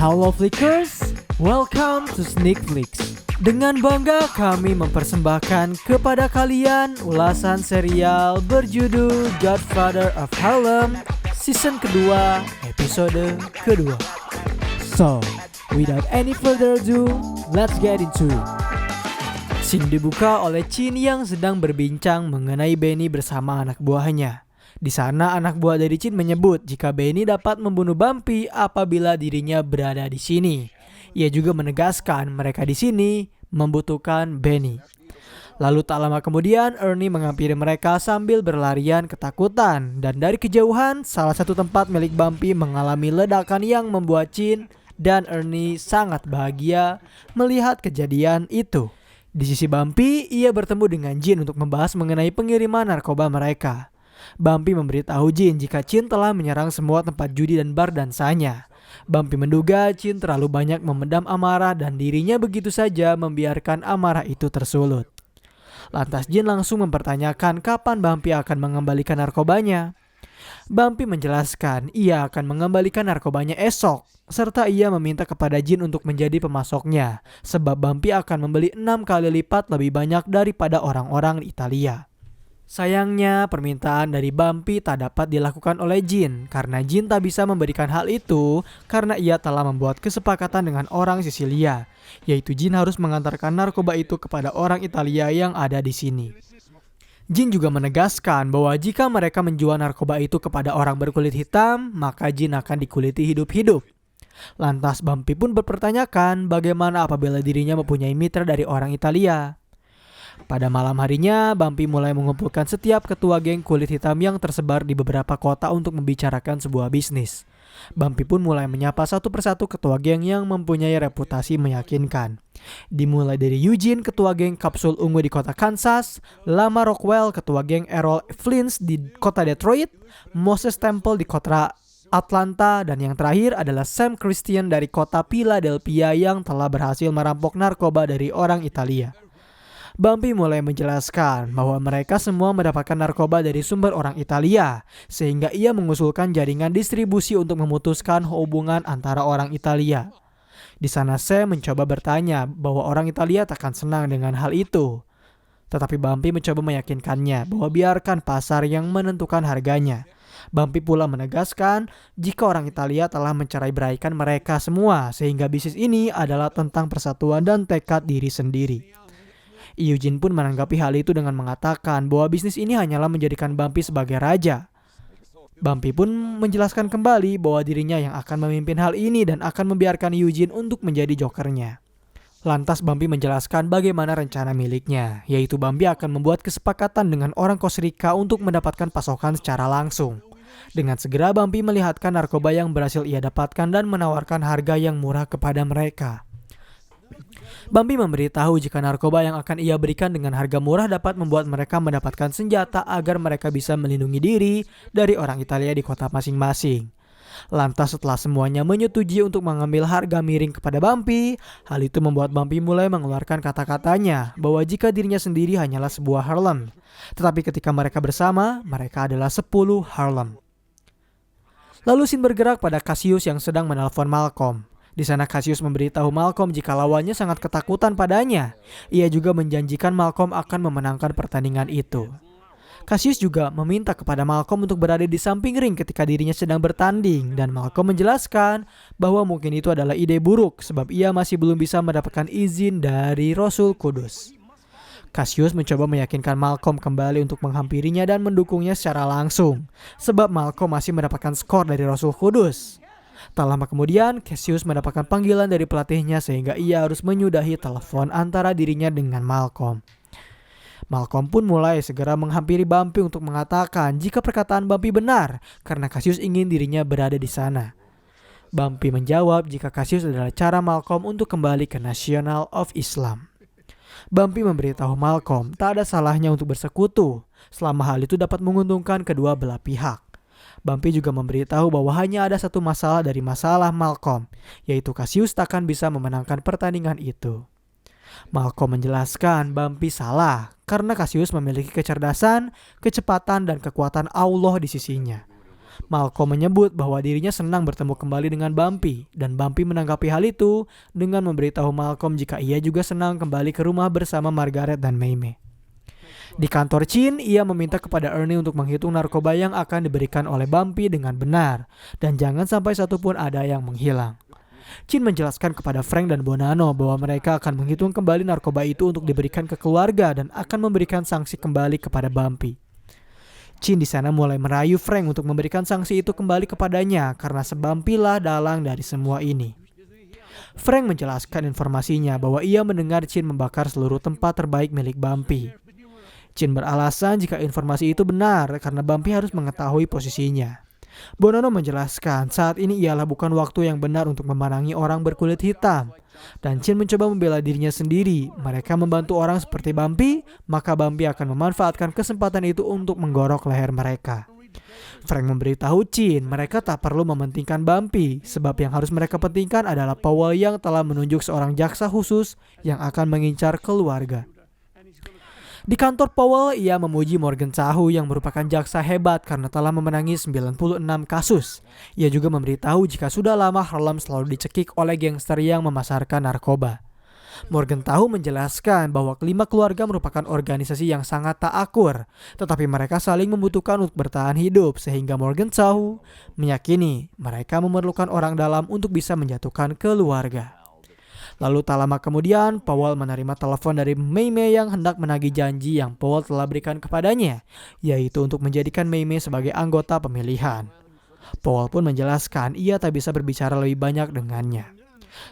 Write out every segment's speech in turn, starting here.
Hello Flickers, welcome to Sneak Flicks. Dengan bangga kami mempersembahkan kepada kalian ulasan serial berjudul Godfather of Harlem season kedua, episode kedua. So, without any further ado, let's get into it. Scene dibuka oleh Chin yang sedang berbincang mengenai Benny bersama anak buahnya. Di sana anak buah dari Chin menyebut jika Benny dapat membunuh Bumpy apabila dirinya berada di sini. Ia juga menegaskan mereka di sini membutuhkan Benny. Lalu tak lama kemudian Ernie menghampiri mereka sambil berlarian ketakutan. Dan dari kejauhan salah satu tempat milik Bumpy mengalami ledakan yang membuat Chin dan Ernie sangat bahagia melihat kejadian itu. Di sisi Bumpy, ia bertemu dengan Jin untuk membahas mengenai pengiriman narkoba mereka. Bumpy memberitahu Jin jika Chin telah menyerang semua tempat judi dan bar dansanya. Bumpy menduga Chin terlalu banyak memendam amarah dan dirinya begitu saja membiarkan amarah itu tersulut. Lantas Jin langsung mempertanyakan kapan Bumpy akan mengembalikan narkobanya. Bumpy menjelaskan ia akan mengembalikan narkobanya esok, serta ia meminta kepada Jin untuk menjadi pemasoknya, sebab Bumpy akan membeli 6 kali lipat lebih banyak daripada orang-orang Italia. Sayangnya permintaan dari Bumpy tak dapat dilakukan oleh Jin karena Jin tak bisa memberikan hal itu karena ia telah membuat kesepakatan dengan orang Sisilia, yaitu Jin harus mengantarkan narkoba itu kepada orang Italia yang ada di sini. Jin juga menegaskan bahwa jika mereka menjual narkoba itu kepada orang berkulit hitam, maka Jin akan dikuliti hidup-hidup. Lantas Bumpy pun berpertanyakan bagaimana apabila dirinya mempunyai mitra dari orang Italia. Pada malam harinya, Bumpy mulai mengumpulkan setiap ketua geng kulit hitam yang tersebar di beberapa kota untuk membicarakan sebuah bisnis. Bumpy pun mulai menyapa satu persatu ketua geng yang mempunyai reputasi meyakinkan. Dimulai dari Eugene, ketua geng Kapsul Ungu di kota Kansas, Lama Rockwell, ketua geng Errol Flynn di kota Detroit, Moses Temple di kota Atlanta, dan yang terakhir adalah Sam Christian dari kota Philadelphia yang telah berhasil merampok narkoba dari orang Italia. Bumpy mulai menjelaskan bahwa mereka semua mendapatkan narkoba dari sumber orang Italia, sehingga ia mengusulkan jaringan distribusi untuk memutuskan hubungan antara orang Italia. Di sana Sam mencoba bertanya bahwa orang Italia takkan senang dengan hal itu. Tetapi Bumpy mencoba meyakinkannya bahwa biarkan pasar yang menentukan harganya. Bumpy pula menegaskan jika orang Italia telah mencerai-beraikan mereka semua, sehingga bisnis ini adalah tentang persatuan dan tekad diri sendiri. Eugene pun menanggapi hal itu dengan mengatakan bahwa bisnis ini hanyalah menjadikan Bumpy sebagai raja. Bumpy pun menjelaskan kembali bahwa dirinya yang akan memimpin hal ini dan akan membiarkan Eugene untuk menjadi jokernya. Lantas Bumpy menjelaskan bagaimana rencana miliknya, yaitu Bumpy akan membuat kesepakatan dengan orang Costa Rica untuk mendapatkan pasokan secara langsung. Dengan segera Bumpy melihatkan narkoba yang berhasil ia dapatkan dan menawarkan harga yang murah kepada mereka. Bumpy memberitahu jika narkoba yang akan ia berikan dengan harga murah dapat membuat mereka mendapatkan senjata agar mereka bisa melindungi diri dari orang Italia di kota masing-masing. Lantas setelah semuanya menyetujui untuk mengambil harga miring kepada Bumpy, hal itu membuat Bumpy mulai mengeluarkan kata-katanya bahwa jika dirinya sendiri hanyalah sebuah Harlem, tetapi ketika mereka bersama, mereka adalah 10 Harlem. Lalu scene bergerak pada Cassius yang sedang menelpon Malcolm. Di sana Cassius memberitahu Malcolm jika lawannya sangat ketakutan padanya. Ia juga menjanjikan Malcolm akan memenangkan pertandingan itu. Cassius juga meminta kepada Malcolm untuk berada di samping ring ketika dirinya sedang bertanding, dan Malcolm menjelaskan bahwa mungkin itu adalah ide buruk sebab ia masih belum bisa mendapatkan izin dari Rasul Kudus. Cassius mencoba meyakinkan Malcolm kembali untuk menghampirinya dan mendukungnya secara langsung, sebab Malcolm masih mendapatkan skor dari Rasul Kudus. Tak lama kemudian, Cassius mendapatkan panggilan dari pelatihnya sehingga ia harus menyudahi telepon antara dirinya dengan Malcolm. Malcolm pun mulai segera menghampiri Bumpy untuk mengatakan jika perkataan Bumpy benar karena Cassius ingin dirinya berada di sana. Bumpy menjawab jika Cassius adalah cara Malcolm untuk kembali ke National of Islam. Bumpy memberitahu Malcolm tak ada salahnya untuk bersekutu selama hal itu dapat menguntungkan kedua belah pihak. Bumpy juga memberitahu bahwa hanya ada satu masalah dari masalah Malcolm, yaitu Cassius takkan bisa memenangkan pertandingan itu. Malcolm menjelaskan Bumpy salah karena Cassius memiliki kecerdasan, kecepatan, dan kekuatan Allah di sisinya. Malcolm menyebut bahwa dirinya senang bertemu kembali dengan Bumpy, dan Bumpy menanggapi hal itu dengan memberitahu Malcolm jika ia juga senang kembali ke rumah bersama Margaret dan Mei Mei. Di kantor Chin, ia meminta kepada Ernie untuk menghitung narkoba yang akan diberikan oleh Bumpy dengan benar, dan jangan sampai satupun ada yang menghilang. Chin menjelaskan kepada Frank dan Bonanno bahwa mereka akan menghitung kembali narkoba itu untuk diberikan ke keluarga dan akan memberikan sanksi kembali kepada Bumpy. Chin di sana mulai merayu Frank untuk memberikan sanksi itu kembali kepadanya karena Bumpy lah dalang dari semua ini. Frank menjelaskan informasinya bahwa ia mendengar Chin membakar seluruh tempat terbaik milik Bumpy. Chin beralasan jika informasi itu benar karena Bumpy harus mengetahui posisinya. Bonanno menjelaskan saat ini ialah bukan waktu yang benar untuk memerangi orang berkulit hitam. Dan Chin mencoba membela dirinya sendiri. Mereka membantu orang seperti Bumpy, maka Bumpy akan memanfaatkan kesempatan itu untuk menggorok leher mereka. Frank memberitahu Chin mereka tak perlu mementingkan Bumpy, sebab yang harus mereka pentingkan adalah Powell yang telah menunjuk seorang jaksa khusus yang akan mengincar keluarga. Di kantor Powell, ia memuji Morgan Tahu yang merupakan jaksa hebat karena telah memenangi 96 kasus. Ia juga memberitahu jika sudah lama Harlem selalu dicekik oleh gangster yang memasarkan narkoba. Morgan Tahu menjelaskan bahwa kelima keluarga merupakan organisasi yang sangat tak akur, tetapi mereka saling membutuhkan untuk bertahan hidup sehingga Morgan Tahu meyakini mereka memerlukan orang dalam untuk bisa menjatuhkan keluarga. Lalu tak lama kemudian, Powell menerima telepon dari Mei Mei yang hendak menagih janji yang Powell telah berikan kepadanya, yaitu untuk menjadikan Mei Mei sebagai anggota pemilihan. Powell pun menjelaskan ia tak bisa berbicara lebih banyak dengannya.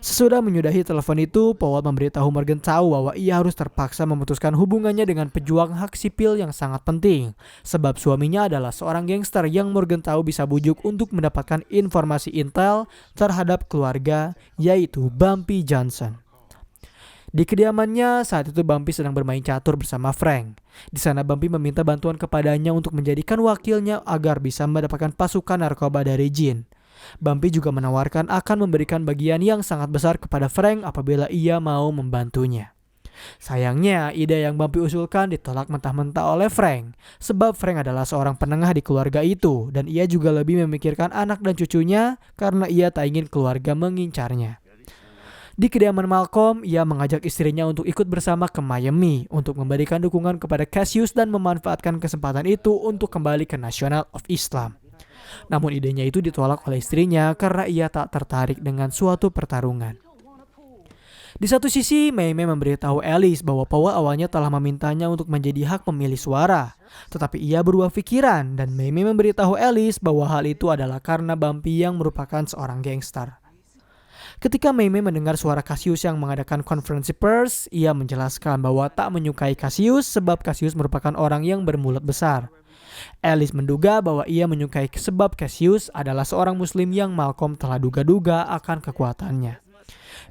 Sesudah menyudahi telepon itu, Powell memberitahu Morgan Tahu bahwa ia harus terpaksa memutuskan hubungannya dengan pejuang hak sipil yang sangat penting, sebab suaminya adalah seorang gangster yang Morgan Tahu bisa bujuk untuk mendapatkan informasi intel terhadap keluarga, yaitu Bumpy Johnson. Di kediamannya, saat itu Bumpy sedang bermain catur bersama Frank. Di sana Bumpy meminta bantuan kepadanya untuk menjadikan wakilnya agar bisa mendapatkan pasukan narkoba dari Jin. Bumpy juga menawarkan akan memberikan bagian yang sangat besar kepada Frank apabila ia mau membantunya. Sayangnya, ide yang Bumpy usulkan ditolak mentah-mentah oleh Frank, sebab Frank adalah seorang penengah di keluarga itu dan ia juga lebih memikirkan anak dan cucunya karena ia tak ingin keluarga mengincarnya. Di kediaman Malcolm, ia mengajak istrinya untuk ikut bersama ke Miami untuk memberikan dukungan kepada Cassius dan memanfaatkan kesempatan itu untuk kembali ke National of Islam. Namun idenya itu ditolak oleh istrinya karena ia tak tertarik dengan suatu pertarungan. Di satu sisi, Mei Mei memberitahu Alice bahwa Powell awalnya telah memintanya untuk menjadi hak pemilih suara. Tetapi ia berubah pikiran dan Mei Mei memberitahu Alice bahwa hal itu adalah karena Bumpy yang merupakan seorang gangster. Ketika Mei Mei mendengar suara Cassius yang mengadakan konferensi pers, ia menjelaskan bahwa tak menyukai Cassius sebab Cassius merupakan orang yang bermulut besar. Alice menduga bahwa ia menyukai sebab Cassius adalah seorang muslim yang Malcolm telah duga-duga akan kekuatannya.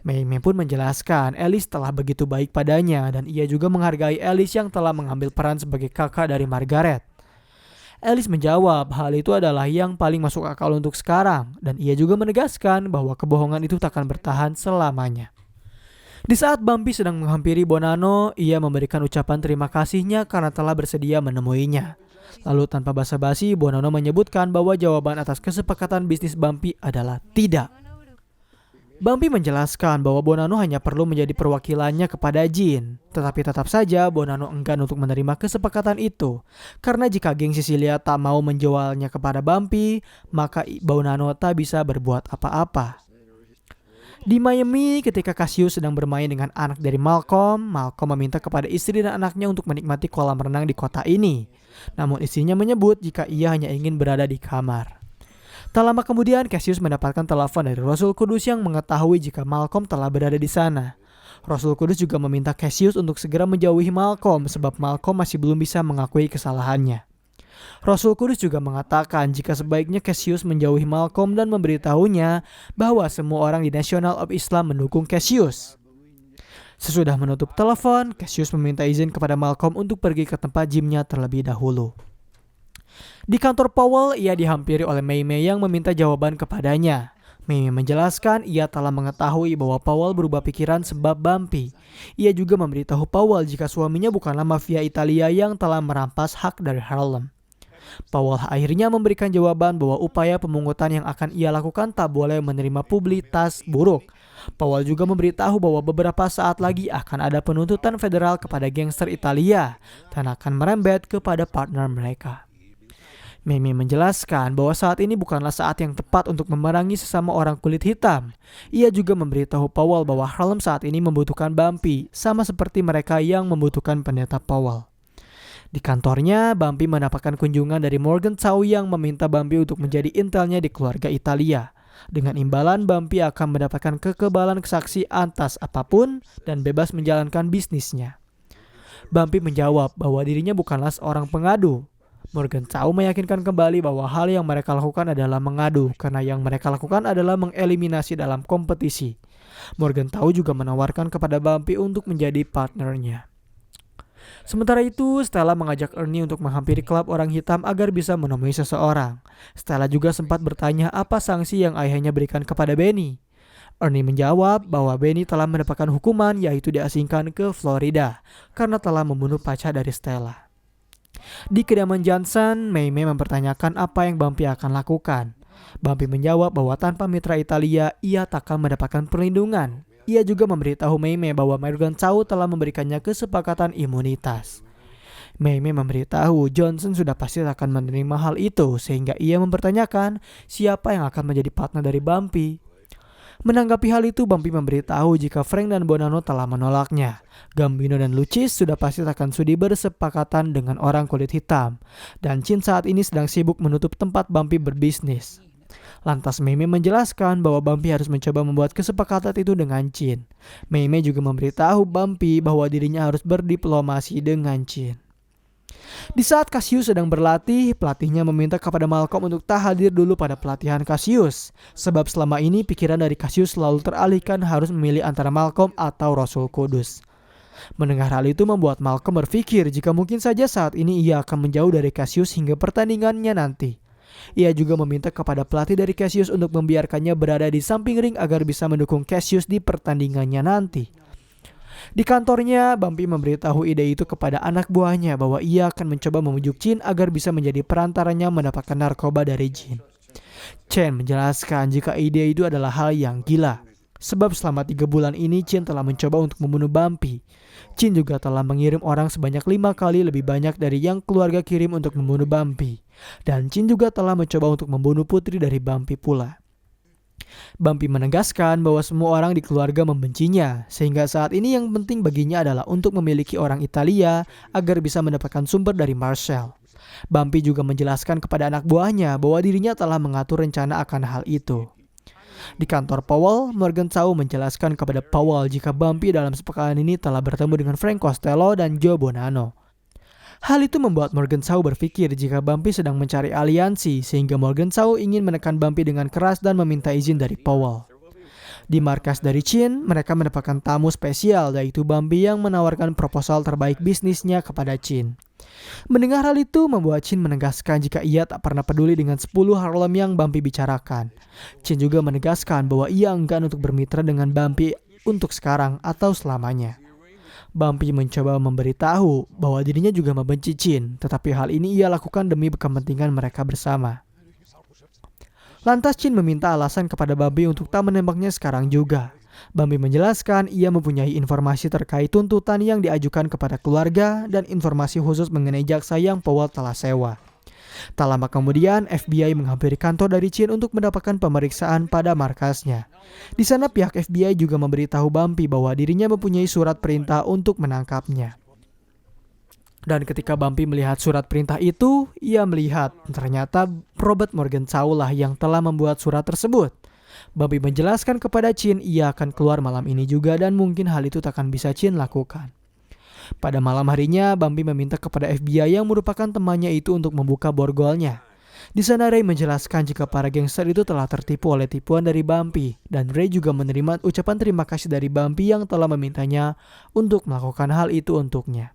Mei Mei pun menjelaskan Alice telah begitu baik padanya dan ia juga menghargai Alice yang telah mengambil peran sebagai kakak dari Margaret. Alice menjawab hal itu adalah yang paling masuk akal untuk sekarang dan ia juga menegaskan bahwa kebohongan itu takkan bertahan selamanya. Di saat Bumpy sedang menghampiri Bonanno, ia memberikan ucapan terima kasihnya karena telah bersedia menemuinya. Lalu tanpa basa-basi, Bonanno menyebutkan bahwa jawaban atas kesepakatan bisnis Bumpy adalah tidak. Bumpy menjelaskan bahwa Bonanno hanya perlu menjadi perwakilannya kepada Jin. Tetapi tetap saja Bonanno enggan untuk menerima kesepakatan itu. Karena jika geng Sicilia tak mau menjualnya kepada Bumpy, maka Bonanno tak bisa berbuat apa-apa. Di Miami, ketika Cassius sedang bermain dengan anak dari Malcolm, Malcolm meminta kepada istri dan anaknya untuk menikmati kolam renang di kota ini. Namun istrinya menyebut jika ia hanya ingin berada di kamar. Tak lama kemudian, Cassius mendapatkan telepon dari Rasul Kudus yang mengetahui jika Malcolm telah berada di sana. Rasul Kudus juga meminta Cassius untuk segera menjauhi Malcolm sebab Malcolm masih belum bisa mengakui kesalahannya. Rasul Kudus juga mengatakan jika sebaiknya Cassius menjauhi Malcolm dan memberitahunya bahwa semua orang di National of Islam mendukung Cassius. Sesudah menutup telepon, Cassius meminta izin kepada Malcolm untuk pergi ke tempat gymnya terlebih dahulu. Di kantor Powell, ia dihampiri oleh Mei Mei yang meminta jawaban kepadanya. Mei Mei menjelaskan ia telah mengetahui bahwa Powell berubah pikiran sebab Bumpy. Ia juga memberitahu Powell jika suaminya bukanlah mafia Italia yang telah merampas hak dari Harlem. Powell akhirnya memberikan jawaban bahwa upaya pemungutan yang akan ia lakukan tak boleh menerima publisitas buruk. Powell juga memberitahu bahwa beberapa saat lagi akan ada penuntutan federal kepada gangster Italia dan akan merembet kepada partner mereka. Meme menjelaskan bahwa saat ini bukanlah saat yang tepat untuk memerangi sesama orang kulit hitam. Ia juga memberitahu Powell bahwa Harlem saat ini membutuhkan Bumpy, sama seperti mereka yang membutuhkan pendeta Powell. Di kantornya, Bumpy mendapatkan kunjungan dari Morgan Chow yang meminta Bumpy untuk menjadi intelnya di keluarga Italia. Dengan imbalan, Bumpy akan mendapatkan kekebalan saksi atas apapun dan bebas menjalankan bisnisnya. Bumpy menjawab bahwa dirinya bukanlah seorang pengadu. Morgan Chow meyakinkan kembali bahwa hal yang mereka lakukan adalah mengadu, karena yang mereka lakukan adalah mengeliminasi dalam kompetisi. Morgan Chow juga menawarkan kepada Bumpy untuk menjadi partnernya. Sementara itu, Stella mengajak Ernie untuk menghampiri klub orang hitam agar bisa menemui seseorang. Stella juga sempat bertanya apa sanksi yang ayahnya berikan kepada Benny. Ernie menjawab bahwa Benny telah mendapatkan hukuman, yaitu diasingkan ke Florida karena telah membunuh pacar dari Stella. Di kediaman Johnson, Mei mempertanyakan apa yang Bumpy akan lakukan. Bumpy menjawab bahwa tanpa mitra Italia, ia takkan mendapatkan perlindungan. Ia juga memberitahu Mei bahwa Morgan Chow telah memberikannya kesepakatan imunitas. Mei memberitahu Johnson sudah pasti akan menerima hal itu, sehingga ia mempertanyakan siapa yang akan menjadi partner dari Bumpy. Menanggapi hal itu, Bumpy memberitahu jika Frank dan Bonanno telah menolaknya. Gambino dan Lucis sudah pasti akan sudi bersepakatan dengan orang kulit hitam. Dan Chin saat ini sedang sibuk menutup tempat Bumpy berbisnis. Lantas Mei menjelaskan bahwa Bumpy harus mencoba membuat kesepakatan itu dengan Chin. Mei juga memberitahu Bumpy bahwa dirinya harus berdiplomasi dengan Chin. Di saat Cassius sedang berlatih, pelatihnya meminta kepada Malcolm untuk tak hadir dulu pada pelatihan Cassius. Sebab selama ini pikiran dari Cassius selalu teralihkan harus memilih antara Malcolm atau Rasul Kudus. Mendengar hal itu membuat Malcolm berpikir jika mungkin saja saat ini ia akan menjauh dari Cassius hingga pertandingannya nanti. Ia juga meminta kepada pelatih dari Cassius untuk membiarkannya berada di samping ring agar bisa mendukung Cassius di pertandingannya nanti. Di kantornya, Bumpy memberitahu ide itu kepada anak buahnya bahwa ia akan mencoba membujuk Chin agar bisa menjadi perantaranya mendapatkan narkoba dari Jin. Chen menjelaskan jika ide itu adalah hal yang gila. Sebab selama 3 bulan ini Chin telah mencoba untuk membunuh Bumpy. Chin juga telah mengirim orang sebanyak 5 kali lebih banyak dari yang keluarga kirim untuk membunuh Bumpy. Dan Chin juga telah mencoba untuk membunuh putri dari Bumpy pula. Bumpy menegaskan bahwa semua orang di keluarga membencinya, sehingga saat ini yang penting baginya adalah untuk memiliki orang Italia agar bisa mendapatkan sumber dari Marcel. Bumpy juga menjelaskan kepada anak buahnya bahwa dirinya telah mengatur rencana akan hal itu. Di kantor Powell, Morgan Chow menjelaskan kepada Powell jika Bumpy dalam sepekan ini telah bertemu dengan Frank Costello dan Joe Bonanno. Hal itu membuat Morgan Chow berpikir jika Bumpy sedang mencari aliansi, sehingga Morgan Chow ingin menekan Bumpy dengan keras dan meminta izin dari Powell. Di markas dari Chin, mereka mendapatkan tamu spesial, yaitu Bumpy yang menawarkan proposal terbaik bisnisnya kepada Chin. Mendengar hal itu membuat Chin menegaskan jika ia tak pernah peduli dengan 10 Harlem yang Bumpy bicarakan. Chin juga menegaskan bahwa ia enggan untuk bermitra dengan Bumpy untuk sekarang atau selamanya. Bumpy mencoba memberitahu bahwa dirinya juga membenci Chin, tetapi hal ini ia lakukan demi kepentingan mereka bersama. Lantas Chin meminta alasan kepada Bumpy untuk tak menembaknya sekarang juga. Bumpy menjelaskan ia mempunyai informasi terkait tuntutan yang diajukan kepada keluarga dan informasi khusus mengenai jaksa yang Powell telah sewa. Tak lama kemudian, FBI menghampiri kantor dari Chin untuk mendapatkan pemeriksaan pada markasnya. Di sana pihak FBI juga memberitahu Bumpy bahwa dirinya mempunyai surat perintah untuk menangkapnya. Dan ketika Bumpy melihat surat perintah itu, ia melihat ternyata Robert Morgan Chow lah yang telah membuat surat tersebut. Bumpy menjelaskan kepada Chin ia akan keluar malam ini juga dan mungkin hal itu tak akan bisa Chin lakukan. Pada malam harinya, Bumpy meminta kepada FBI yang merupakan temannya itu untuk membuka borgolnya. Di sana Ray menjelaskan jika para gangster itu telah tertipu oleh tipuan dari Bumpy, dan Ray juga menerima ucapan terima kasih dari Bumpy yang telah memintanya untuk melakukan hal itu untuknya.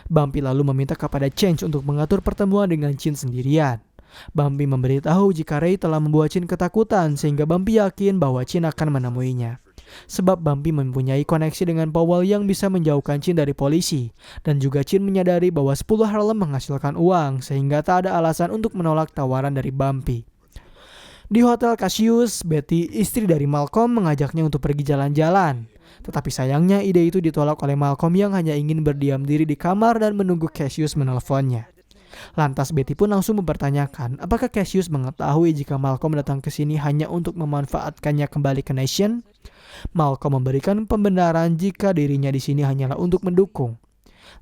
Bumpy lalu meminta kepada Change untuk mengatur pertemuan dengan Chin sendirian. Bumpy memberitahu jika Ray telah membuat Chin ketakutan sehingga Bumpy yakin bahwa Chin akan menemuinya. Sebab Bumpy mempunyai koneksi dengan Powell yang bisa menjauhkan Chin dari polisi. Dan juga Chin menyadari bahwa 10 Harlem menghasilkan uang sehingga tak ada alasan untuk menolak tawaran dari Bumpy. Di Hotel Cassius, Betty, istri dari Malcolm, mengajaknya untuk pergi jalan-jalan. Tetapi sayangnya ide itu ditolak oleh Malcolm yang hanya ingin berdiam diri di kamar dan menunggu Cassius menelponnya. Lantas Betty pun langsung mempertanyakan apakah Cassius mengetahui jika Malcolm datang ke sini hanya untuk memanfaatkannya kembali ke Nation. Malcolm memberikan pembenaran jika dirinya di sini hanyalah untuk mendukung.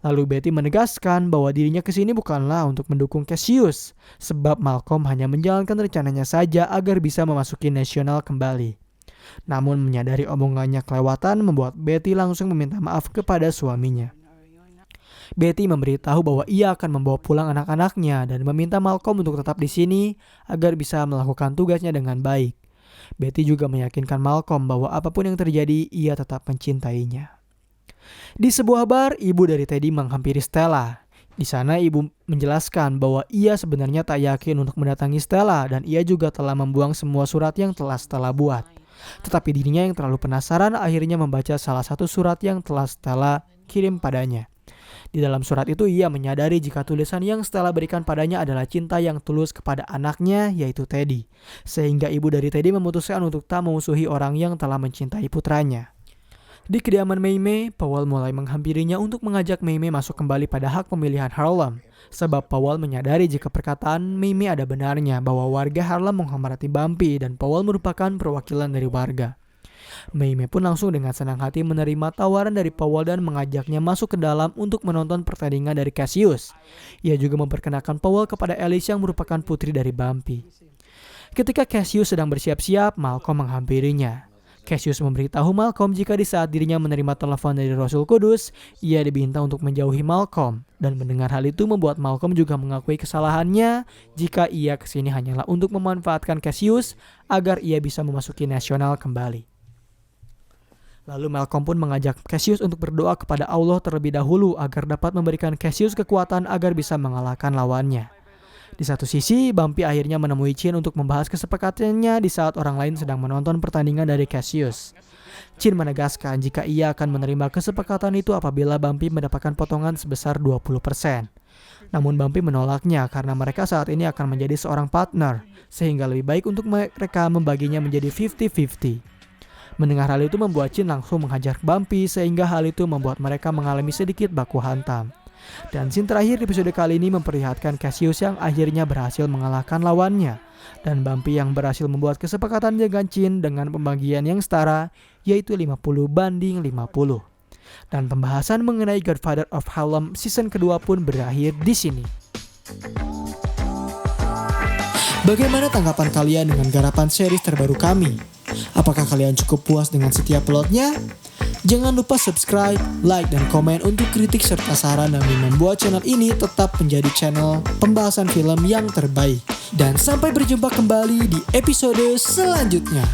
Lalu Betty menegaskan bahwa dirinya ke sini bukanlah untuk mendukung Cassius, sebab Malcolm hanya menjalankan rencananya saja agar bisa memasuki Nasional kembali. Namun menyadari omongannya kelewatan membuat Betty langsung meminta maaf kepada suaminya. Betty memberitahu bahwa ia akan membawa pulang anak-anaknya dan meminta Malcolm untuk tetap di sini agar bisa melakukan tugasnya dengan baik. Betty juga meyakinkan Malcolm bahwa apapun yang terjadi, ia tetap mencintainya. Di sebuah bar, ibu dari Teddy menghampiri Stella. Di sana ibu menjelaskan bahwa ia sebenarnya tak yakin untuk mendatangi Stella dan ia juga telah membuang semua surat yang telah Stella buat. Tetapi dirinya yang terlalu penasaran akhirnya membaca salah satu surat yang telah Stella kirim padanya. Di dalam surat itu ia menyadari jika tulisan yang Stella berikan padanya adalah cinta yang tulus kepada anaknya yaitu Teddy. Sehingga ibu dari Teddy memutuskan untuk tak memusuhi orang yang telah mencintai putranya. Di kediaman Mei Mei, Powell mulai menghampirinya untuk mengajak Mei Mei masuk kembali pada hak pemilihan Harlem. Sebab Powell menyadari jika perkataan Mei Mei ada benarnya bahwa warga Harlem menghamrati Bumpy dan Powell merupakan perwakilan dari warga. Mei Mei pun langsung dengan senang hati menerima tawaran dari Powell dan mengajaknya masuk ke dalam untuk menonton pertandingan dari Cassius. Ia juga memperkenalkan Powell kepada Alice yang merupakan putri dari Bumpy. Ketika Cassius sedang bersiap-siap, Malcolm menghampirinya. Cassius memberitahu Malcolm jika di saat dirinya menerima telepon dari Rasul Kudus, ia diminta untuk menjauhi Malcolm. Dan mendengar hal itu membuat Malcolm juga mengakui kesalahannya jika ia kesini hanyalah untuk memanfaatkan Cassius agar ia bisa memasuki Nasional kembali. Lalu Malcolm pun mengajak Cassius untuk berdoa kepada Allah terlebih dahulu agar dapat memberikan Cassius kekuatan agar bisa mengalahkan lawannya. Di satu sisi, Bumpy akhirnya menemui Chin untuk membahas kesepakatannya di saat orang lain sedang menonton pertandingan dari Cassius. Chin menegaskan jika ia akan menerima kesepakatan itu apabila Bumpy mendapatkan potongan sebesar 20%. Namun Bumpy menolaknya karena mereka saat ini akan menjadi seorang partner, sehingga lebih baik untuk mereka membaginya menjadi 50-50. Mendengar hal itu membuat Chin langsung menghajar Bumpy sehingga hal itu membuat mereka mengalami sedikit baku hantam. Dan scene terakhir di episode kali ini memperlihatkan Cassius yang akhirnya berhasil mengalahkan lawannya dan Bumpy yang berhasil membuat kesepakatan dengan Chin dengan pembagian yang setara yaitu 50-50. Dan pembahasan mengenai Godfather of Harlem season kedua pun berakhir di sini. Bagaimana tanggapan kalian dengan garapan series terbaru kami? Apakah kalian cukup puas dengan setiap plotnya? Jangan lupa subscribe, like, dan komen untuk kritik serta saran demi membuat channel ini tetap menjadi channel pembahasan film yang terbaik. Dan sampai berjumpa kembali di episode selanjutnya.